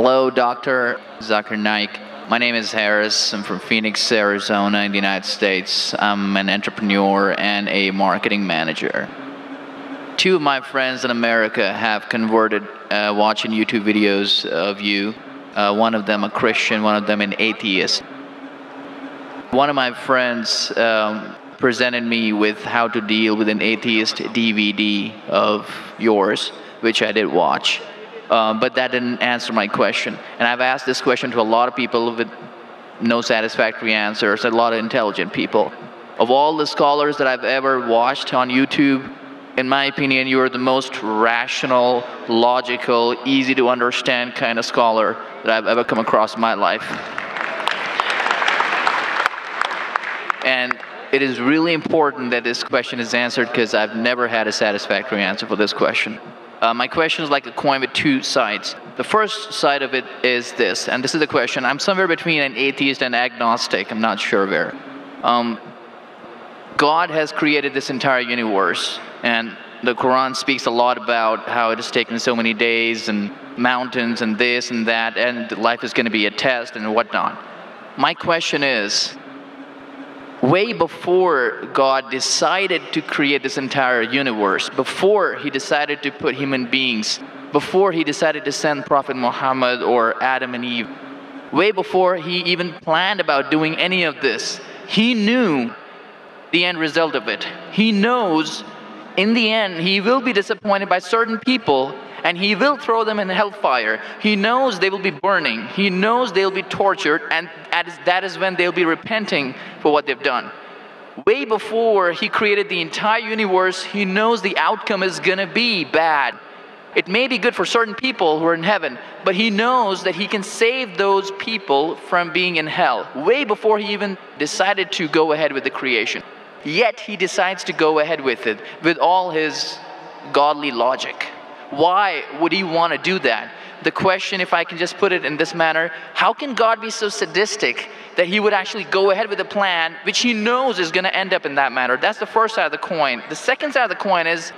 Hello, Dr. Zakir Naik. My name is Harris. I'm from Phoenix, Arizona in the United States. I'm an entrepreneur and a marketing manager. Two of my friends in America have converted watching YouTube videos of you. One of them a Christian, one of them an atheist. One of my friends presented me with how to deal with an atheist DVD of yours, which I did watch. But that didn't answer my question. And I've asked this question to a lot of people with no satisfactory answers, a lot of intelligent people. Of all the scholars that I've ever watched on YouTube, in my opinion, you are the most rational, logical, easy to understand kind of scholar that I've ever come across in my life. And it is really important that this question is answered because I've never had a satisfactory answer for this question. My question is like a coin with two sides. The first side of it is this, and this is the question. I'm somewhere between an atheist and agnostic. I'm not sure where. God has created this entire universe, and the Quran speaks a lot about how it has taken so many days and mountains and this and that, and life is going to be a test and whatnot. My question is, way before God decided to create this entire universe, before He decided to put human beings, before He decided to send Prophet Muhammad or Adam and Eve, way before He even planned about doing any of this, He knew the end result of it. He knows in the end He will be disappointed by certain people and He will throw them in hellfire. He knows they will be burning. He knows they'll be tortured, and that is when they'll be repenting for what they've done. Way before He created the entire universe, He knows the outcome is going to be bad. It may be good for certain people who are in heaven, but He knows that He can save those people from being in hell. Way before He even decided to go ahead with the creation. Yet He decides to go ahead with it, with all His godly logic. Why would He want to do that? The question, if I can just put it in this manner, how can God be so sadistic that He would actually go ahead with a plan which He knows is going to end up in that manner? That's the first side of the coin. The second side of the coin is,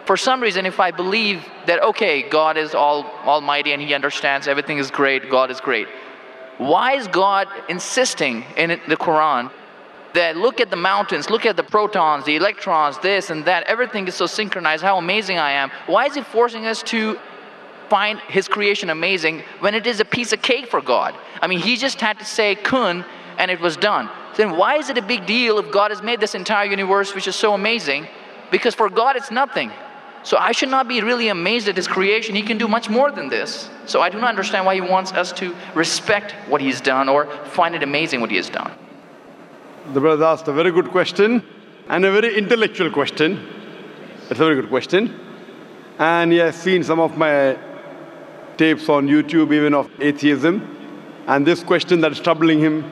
for some reason, if I believe that, okay, God is almighty and He understands, everything is great, God is great. Why is God insisting in the Quran that look at the mountains, look at the protons, the electrons, this and that, everything is so synchronized, how amazing I am. Why is He forcing us to find His creation amazing when it is a piece of cake for God? I mean, He just had to say kun and it was done. Then why is it a big deal if God has made this entire universe which is so amazing? Because for God it's nothing. So I should not be really amazed at His creation. He can do much more than this. So I do not understand why He wants us to respect what He's done or find it amazing what He has done. The brother asked a very good question and a very intellectual question. It's a very good question. And he has seen some of my tapes on YouTube, even of atheism. And this question that is troubling him,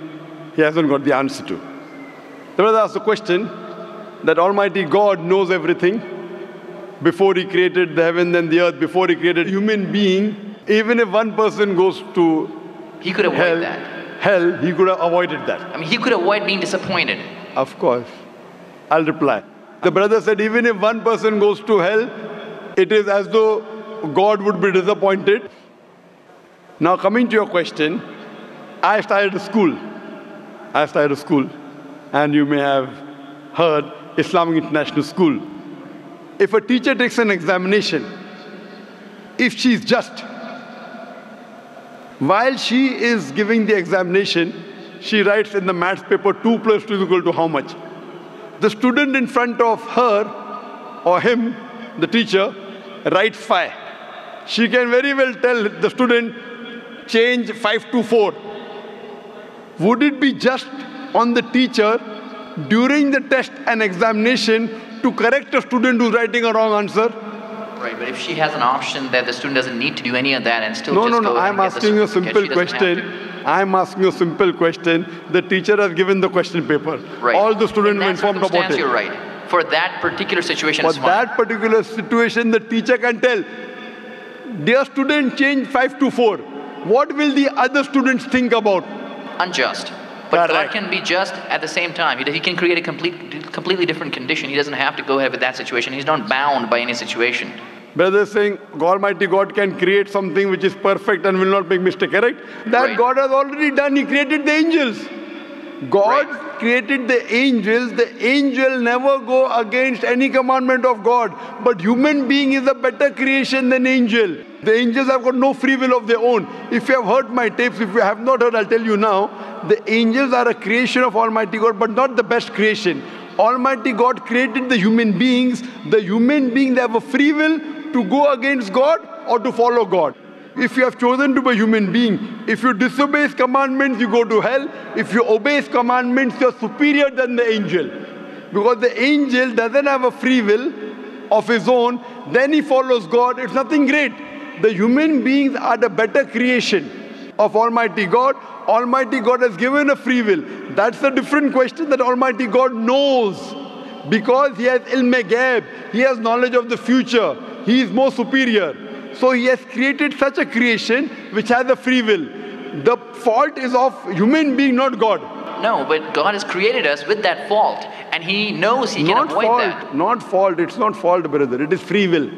he hasn't got the answer to. The brother asked a question that Almighty God knows everything. Before He created the heaven and the earth, before He created human being, even if one person goes to He could avoid that. Hell, He could have avoided that. I mean, He could avoid being disappointed. Of course. I'll reply. The brother said, even if one person goes to hell, it is as though God would be disappointed. Now, coming to your question, I started a school. And you may have heard Islamic International School. If a teacher takes an examination, if she is just, while she is giving the examination, she writes in the maths paper 2 plus 2 is equal to how much? The student in front of her or him, the teacher, writes 5. She can very well tell the student, change 5 to 4. Would it be just on the teacher during the test and examination to correct a student who's writing a wrong answer? Right, but if she has an option that the student doesn't need to do any of that and still No, I'm asking a simple question. I'm asking a simple question. The teacher has given the question paper. Right. All the students are informed about it. You're right. For that particular situation, For that particular situation, the teacher can tell, dear student, change 5 to 4. What will the other students think about? Unjust. But God can be just at the same time. He can create a completely different condition. He doesn't have to go ahead with that situation. He's not bound by any situation. Brother saying Almighty God can create something which is perfect and will not make mistake, correct? That Right. God has already done. He created the angels. God created the angels. The angel never go against any commandment of God. But human being is a better creation than angel. The angels have got no free will of their own. If you have heard my tapes, if you have not heard, I'll tell you now. The angels are a creation of Almighty God, but not the best creation. Almighty God created the human beings. The human beings have a free will to go against God or to follow God. If you have chosen to be a human being, if you disobey His commandments, you go to hell. If you obey His commandments, you are superior than the angel. Because the angel doesn't have a free will of his own, then he follows God. It's nothing great. The human beings are the better creation of Almighty God. Almighty God has given a free will. That's a different question that Almighty God knows. Because He has ilm-e-ghaib, He has knowledge of the future. He is more superior. So He has created such a creation which has a free will. The fault is of human being, not God. No, but God has created us with that fault. And He knows He can avoid that. Not fault. It's not fault, brother. It is free will.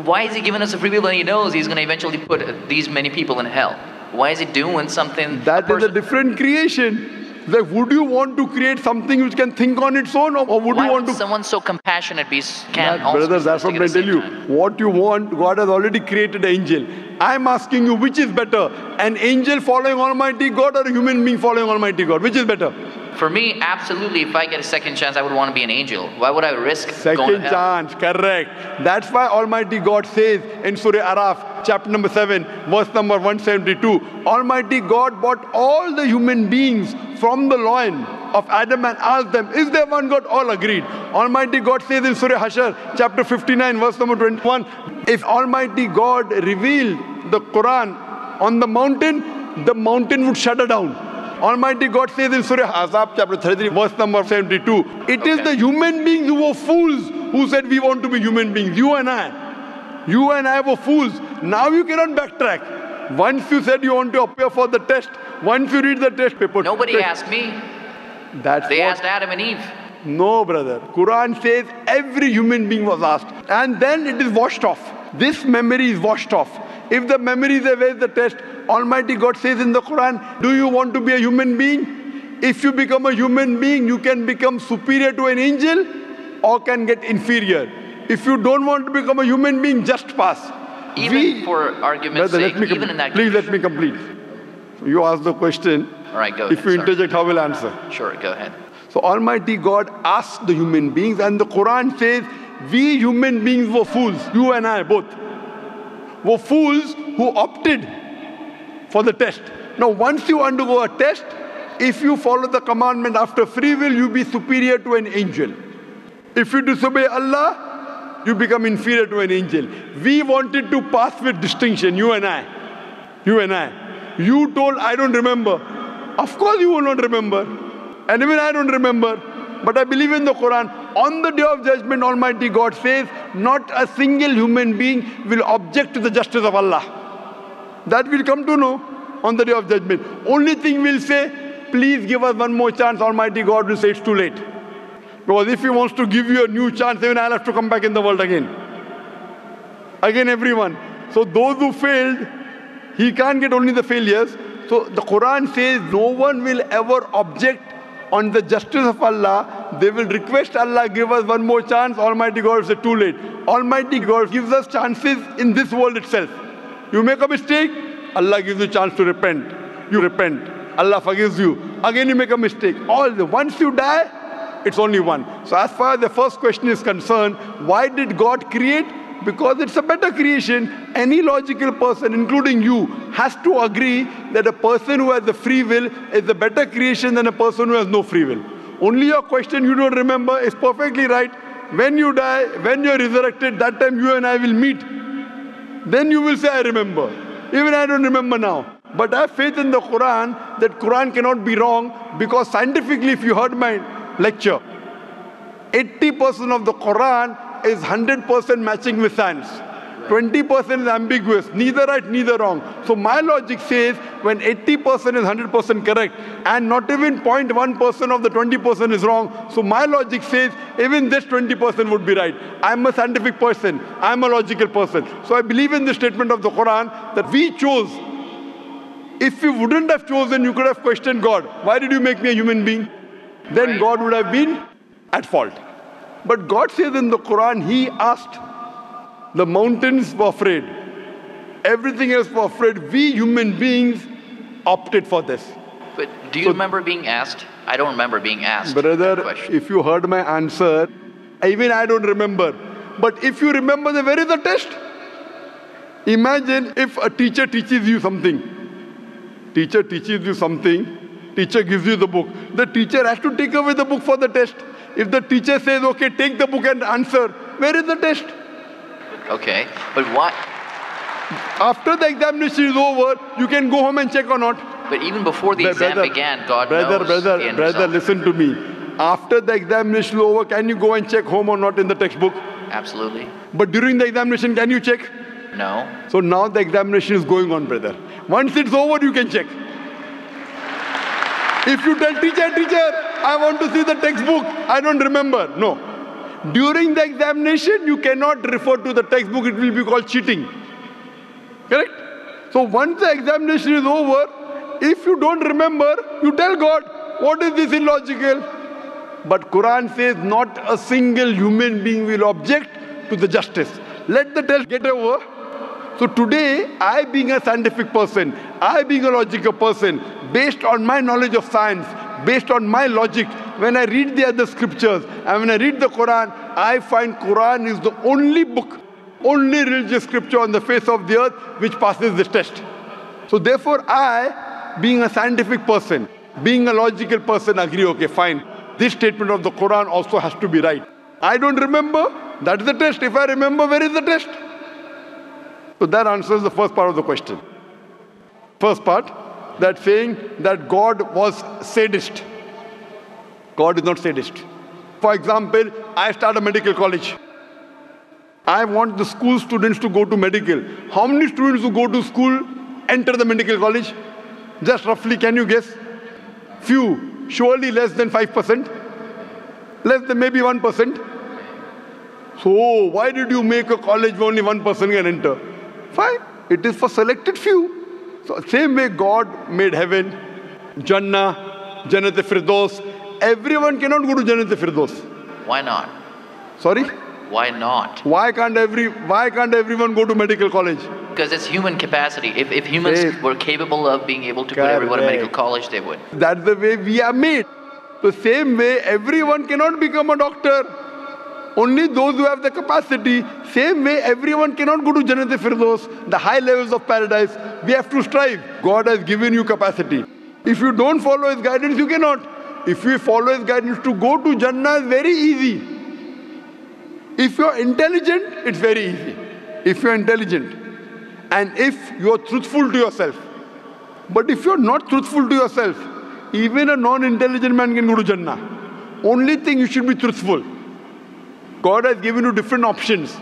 Why is He giving us a free will when He knows He's going to eventually put these many people in hell? Why is He doing something? That is a different creation. Like, would you want to create something which can think on its own, or would you want to? Someone so compassionate can also brother, be that's what I tell you. What you want, God has already created an angel. I'm asking you, which is better? An angel following Almighty God or a human being following Almighty God? Which is better? For me, absolutely, if I get a second chance, I would want to be an angel. Why would I risk going to hell? Second chance, correct. That's why Almighty God says in Surah Araf, chapter number 7, verse number 172, Almighty God brought all the human beings from the loin of Adam and asked them, is there one God? All agreed. Almighty God says in Surah Hashar, chapter 59, verse number 21, if Almighty God revealed the Quran on the mountain would shudder down. Almighty God says in Surah Azab, chapter 33, verse number 72, it is the human beings who were fools who said we want to be human beings. You and I were fools. Now you cannot backtrack. Once you said you want to appear for the test, once you read the test paper. Nobody asked me. They asked Adam and Eve. No, brother. Quran says every human being was asked. And then it is washed off. This memory is washed off. If the memory is away, the test, Almighty God says in the Quran, do you want to be a human being? If you become a human being, you can become superior to an angel or can get inferior. If you don't want to become a human being, just pass. Even for argument's sake, even in that Please let me complete. You ask the question. All right, go ahead. If you interject, I will answer. Sure, go ahead. So Almighty God asked the human beings, and the Quran says, we human beings were fools. You and I both were fools who opted for the test. Now, once you undergo a test, if you follow the commandment after free will, you be superior to an angel. If you disobey Allah, you become inferior to an angel. We wanted to pass with distinction, you and I. You told, I don't remember. Of course you will not remember. And even I don't remember. But I believe in the Quran. On the day of judgment, Almighty God says, not a single human being will object to the justice of Allah. That we'll come to know on the day of judgment. Only thing we'll say, please give us one more chance. Almighty God will say it's too late. Because if He wants to give you a new chance, even I'll have to come back in the world again. Again, everyone. So those who failed, He can't get only the failures. So the Quran says no one will ever object on the justice of Allah. They will request Allah, give us one more chance. Almighty God will say too late. Almighty God gives us chances in this world itself. You make a mistake, Allah gives you a chance to repent. You repent. Allah forgives you. Again you make a mistake. Once you die, it's only one. So as far as the first question is concerned, why did God create? Because it's a better creation. Any logical person, including you, has to agree that a person who has the free will is a better creation than a person who has no free will. Only your question you don't remember is perfectly right. When you die, when you're resurrected, that time you and I will meet. Then you will say, I remember. Even I don't remember now. But I have faith in the Quran that Quran cannot be wrong, because scientifically, if you heard my lecture, 80% of the Quran is 100% matching with science. 20% is ambiguous, neither right, neither wrong. So my logic says when 80% is 100% correct and not even 0.1% of the 20% is wrong, so my logic says even this 20% would be right. I'm a scientific person, I'm a logical person. So I believe in the statement of the Quran that we chose. If you wouldn't have chosen, you could have questioned God. Why did you make me a human being? Then God would have been at fault. But God says in the Quran, He asked, the mountains were afraid. Everything else was afraid. We human beings opted for this. But do you remember being asked? I don't remember being asked. Brother, if you heard my answer, even I don't remember. But if you remember, where is the test? Imagine if a teacher teaches you something. Teacher teaches you something. Teacher gives you the book. The teacher has to take away the book for the test. If the teacher says, okay, take the book and answer, where is the test? Okay, but why? After the examination is over, you can go home and check or not. But even before the exam began, God knows the end Brother, result. listen to me. After the examination is over, can you go and check home or not in the textbook? Absolutely. But during the examination, can you check? No. So now the examination is going on, brother. Once it's over, you can check. If you tell teacher, I want to see the textbook, I don't remember. No. During the examination, you cannot refer to the textbook. It will be called cheating. Correct? So once the examination is over, if you don't remember, you tell God, what is this illogical? But Quran says not a single human being will object to the justice. Let the test get over. So today, I being a scientific person, I being a logical person, based on my knowledge of science, based on my logic, when I read the other scriptures and when I read the Quran, I find Quran is the only book, only religious scripture on the face of the earth which passes this test. So therefore I, being a scientific person, being a logical person, agree, okay, fine. This statement of the Quran also has to be right. I don't remember, that's the test. If I remember, where is the test? So that answers the first part of the question. First part, that saying that God was sadist. God is not sadist. For example, I start a medical college. I want the school students to go to medical. How many students who go to school enter the medical college? Just roughly, can you guess? Few. Surely less than 5%. Less than maybe 1%. So why did you make a college where only 1% can enter? Fine. It is for selected few. So same way God made heaven, Jannah, Jannat-e-Firdaus. Everyone cannot go to Jannat-e-Firdaus. Why not? Sorry? Why not? Why can't everyone go to medical college? Because it's human capacity. If humans were capable of being able to put everyone in medical college, they would. That's the way we are made. The same way everyone cannot become a doctor. Only those who have the capacity. Same way everyone cannot go to Jannat-e-Firdaus, the high levels of paradise. We have to strive. God has given you capacity. If you don't follow His guidance, you cannot. If you follow His guidance to go to Jannah, is very easy. If you're intelligent, it's very easy. If you're intelligent and if you're truthful to yourself. But if you're not truthful to yourself, even a non-intelligent man can go to Jannah. Only thing, you should be truthful. God has given you different options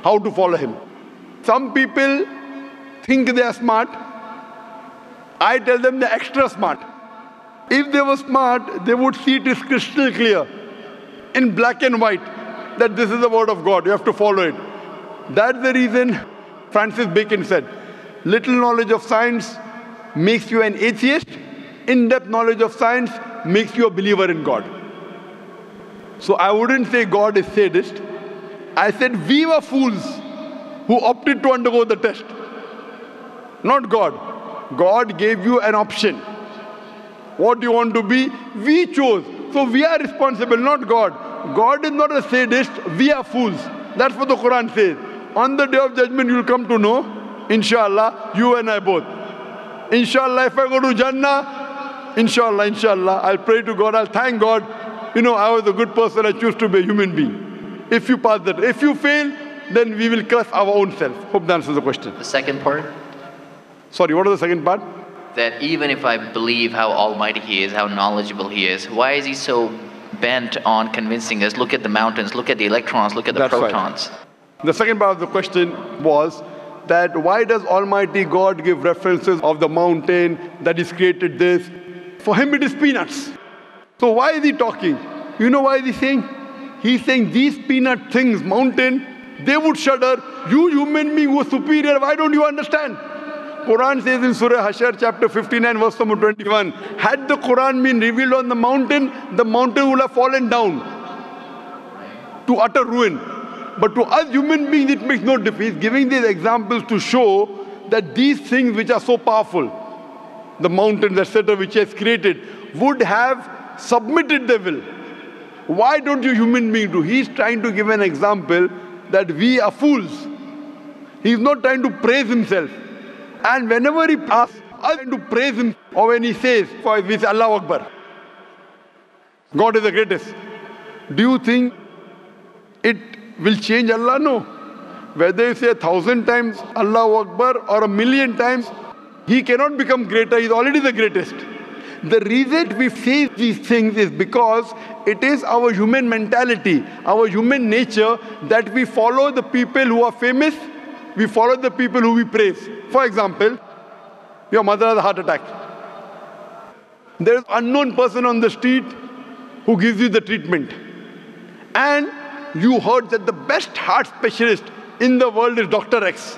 how to follow Him. Some people think they are smart. I tell them they're extra smart. If they were smart, they would see it is crystal clear, in black and white, that this is the word of God. You have to follow it. That's the reason Francis Bacon said, little knowledge of science makes you an atheist. In-depth knowledge of science makes you a believer in God. So I wouldn't say God is sadist. I said we were fools who opted to undergo the test. Not God. God gave you an option. What do you want to be? We chose. So we are responsible, not God. God is not a sadist. We are fools. That's what the Quran says. On the day of judgment, you will come to know, inshallah, you and I both. Inshallah, if I go to Jannah, inshallah, I'll pray to God, I'll thank God. You know, I was a good person, I choose to be a human being. If you pass that, if you fail, then we will curse our own self. Hope that answers the question. The second part? Sorry, what was the second part? That even if I believe how almighty He is, how knowledgeable He is, why is He so bent on convincing us, look at the mountains, look at the electrons, look at the protons? Right. The second part of the question was that why does Almighty God give references of the mountain that He's created this? For Him it is peanuts. So why is He talking? You know why is He saying? He's saying these peanut things, mountain, they would shudder. You human being who are superior, why don't you understand? Quran says in Surah Hashar chapter 59 verse number 21, had the Quran been revealed on the mountain would have fallen down to utter ruin. But to us human beings it makes no difference. He's giving these examples to show that these things which are so powerful, the mountains etc. which He has created, would have submitted their will. Why don't you human beings do? He's trying to give an example that we are fools. He's not trying to praise Himself. And whenever He asks us to praise Him, or when He says, for we say Allahu Akbar, God is the greatest. Do you think it will change Allah? No. Whether you say 1,000 times Allahu Akbar or 1,000,000 times, He cannot become greater. He's already the greatest. The reason we say these things is because it is our human mentality, our human nature, that we follow the people who are famous, we follow the people who we praise. For example, your mother has a heart attack. There is an unknown person on the street who gives you the treatment. And you heard that the best heart specialist in the world is Dr. X.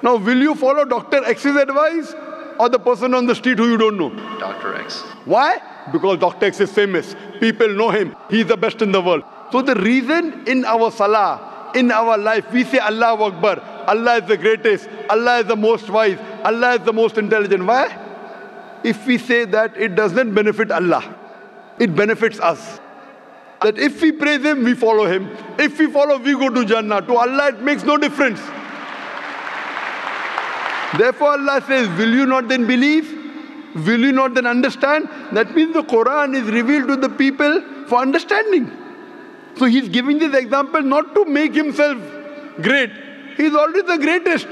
Now, will you follow Dr. X's advice or the person on the street who you don't know? Dr. X. Why? Because Dr. X is famous. People know him. He's the best in the world. So the reason in our salah, in our life, we say Allahu Akbar, Allah is the greatest, Allah is the most wise, Allah is the most intelligent. Why? If we say that, it doesn't benefit Allah. It benefits us. That if we praise Him, we follow Him. If we follow, we go to Jannah. To Allah, it makes no difference. Therefore, Allah says, will you not then believe? Will you not then understand? That means the Quran is revealed to the people for understanding. So He's giving this example not to make Himself great. He's already the greatest.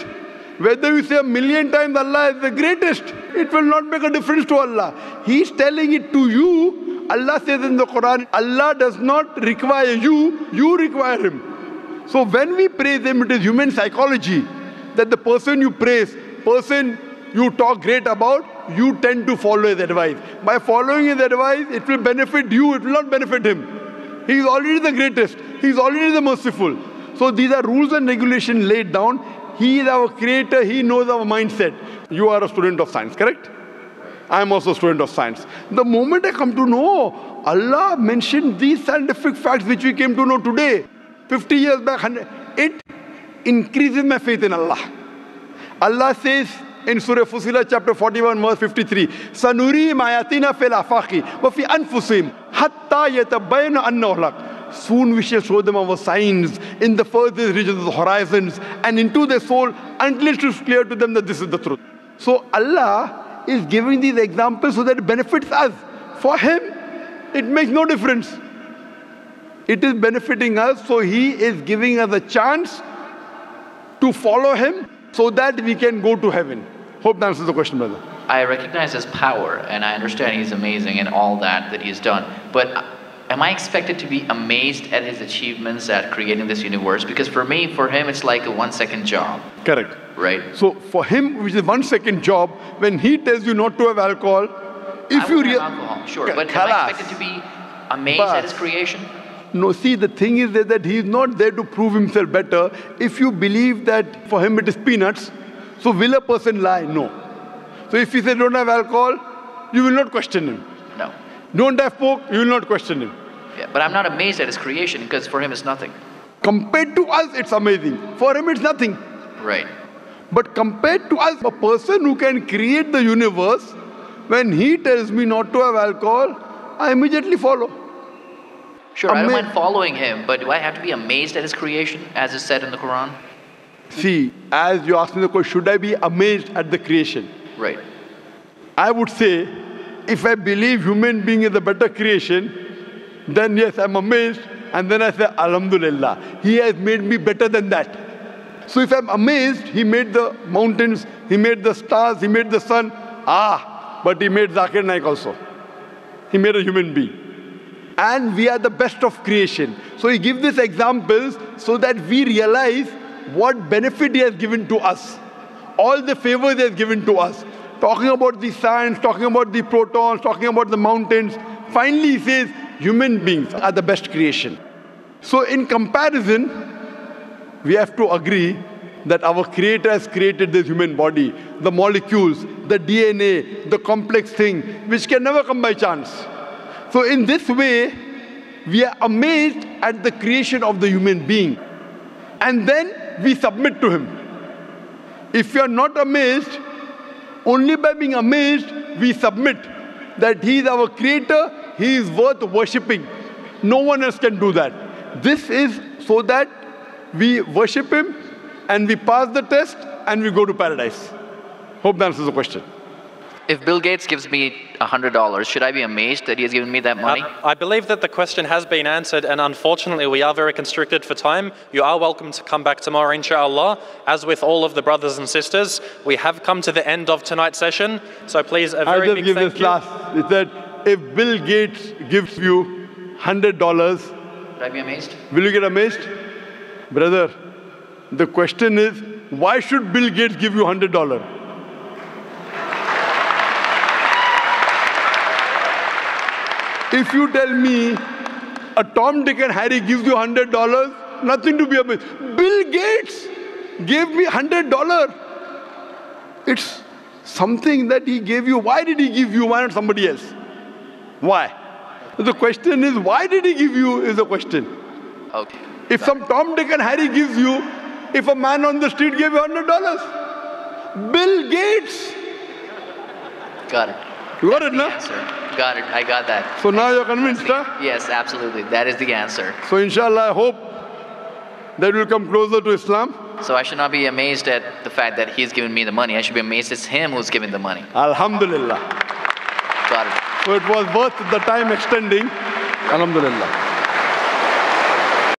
Whether you say 1,000,000 times Allah is the greatest, it will not make a difference to Allah. He's telling it to you. Allah says in the Quran, Allah does not require you, you require Him. So when we praise Him, it is human psychology that the person you praise, person you talk great about, you tend to follow his advice. By following his advice, it will benefit you, it will not benefit him. He is already the greatest. He is already the merciful. So these are rules and regulations laid down. He is our creator. He knows our mindset. You are a student of science, correct? I am also a student of science. The moment I come to know, Allah mentioned these scientific facts which we came to know today, 50 years back, it increases my faith in Allah. Allah says in Surah Fussilat chapter 41 verse 53, Sanuri mayatina fil afaqi wa fi anfusihim hatta yatabayyana annahu al-haq. Soon we shall show them our signs in the furthest regions of the horizons and into their soul until it is clear to them that this is the truth. So Allah is giving these examples so that it benefits us. For Him, it makes no difference. It is benefiting us, so He is giving us a chance to follow Him so that we can go to heaven. Hope that answers the question, brother. I recognize His power, and I understand He's amazing and all that He's done. But am I expected to be amazed at His achievements at creating this universe? Because for Him, it's like a 1 second job. Correct. Right? So for Him, which is 1 second job, when He tells you not to have alcohol, if you have alcohol, sure. But am I expected to be amazed at His creation? No, see, the thing is that He is not there to prove Himself better. If you believe that for Him it is peanuts, so will a person lie? No. So if He says don't have alcohol, you will not question Him. No. Don't have pork, you will not question Him. Yeah, but I'm not amazed at His creation because for Him it's nothing. Compared to us, it's amazing. For Him, it's nothing. Right. But compared to us, a person who can create the universe, when He tells me not to have alcohol, I immediately follow. Sure, I don't mind following Him, but do I have to be amazed at His creation, as is said in the Quran? See, as you asked me the question, should I be amazed at the creation? Right. I would say, if I believe human being is a better creation, then yes, I'm amazed, and then I say, Alhamdulillah, He has made me better than that. So if I'm amazed, He made the mountains, He made the stars, He made the sun, but He made Zakir Naik also. He made a human being. and we are the best of creation. So he gives these examples so that we realize what benefit he has given to us, all the favors he has given to us. Talking about the science, talking about the protons, talking about the mountains. Finally, he says, human beings are the best creation. So in comparison, we have to agree that our Creator has created this human body, the molecules, the DNA, the complex thing, which can never come by chance. So in this way, we are amazed at the creation of the human being. And then we submit to him. If we are not amazed, only by being amazed, we submit that he is our Creator, he is worth worshipping. No one else can do that. This is so that we worship him and we pass the test and we go to paradise. Hope that answers the question. If Bill Gates gives me $100, should I be amazed that he has given me that money? I believe that the question has been answered, and unfortunately we are very constricted for time. You are welcome to come back tomorrow, inshallah. As with all of the brothers and sisters, we have come to the end of tonight's session, so please a very big thank you. It said, if Bill Gates gives you $100, should I be amazed? Will you get amazed? Brother, the question is, why should Bill Gates give you $100? If you tell me a Tom, Dick and Harry gives you $100, nothing to be amazed. Bill Gates gave me $100. It's something that he gave you. Why did he give you? Why not somebody else? Why? The question is, why did he give you is the question. Okay. If some Tom, Dick and Harry gives you, if a man on the street gave you $100, Bill Gates. Got it. You got it, no? Got it. I got that. So now you're convinced, huh? Yes, absolutely. That is the answer. So inshallah, I hope that we'll come closer to Islam. So I should not be amazed at the fact that he's given me the money. I should be amazed it's him who's giving the money. Alhamdulillah. Got it. So it was worth the time extending. Alhamdulillah.